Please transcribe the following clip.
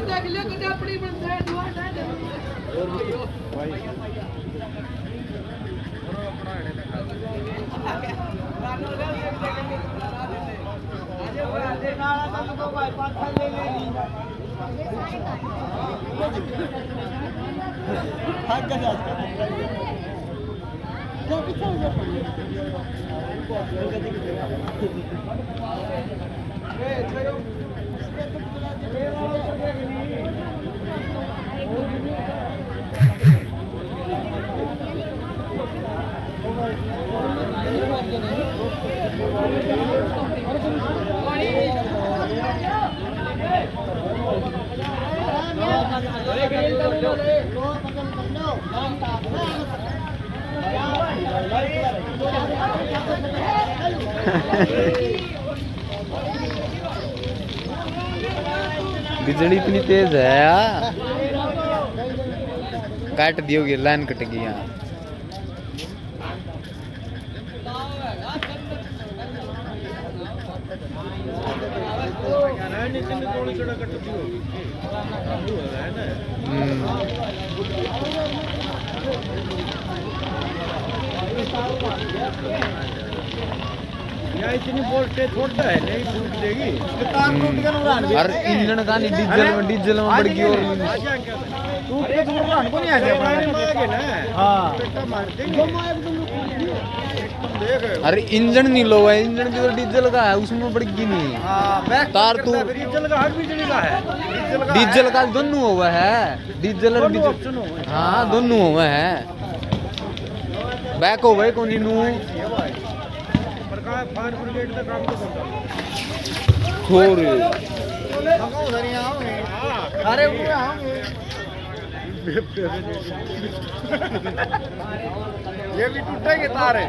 देख लियो कि अपनी बंदा बिजली इतनी तेज है यार, काट दियोगे, लाइन कट गई यहाँ। इतनी वोल्टेज छोड़ता है नहीं टूट देगी। और इंजन का नहीं, डीजल में बढ़ गई और टूट के दूर को नहीं आ गया ना। हाँ अरे इंजन नहीं लो है, इंजन की तो डीजल का है, उसमें बढ़ गई नहीं। तार तो डीजल का हर बिजली का है। डीजल का दोनों हुआ है, डीजल और डीजल, हाँ दोनों हुआ है। बैक हो गए कौन नू फायर ब्रिगेड का काम तो करता छोड़ अरे ये भी टूटेंगे तारे।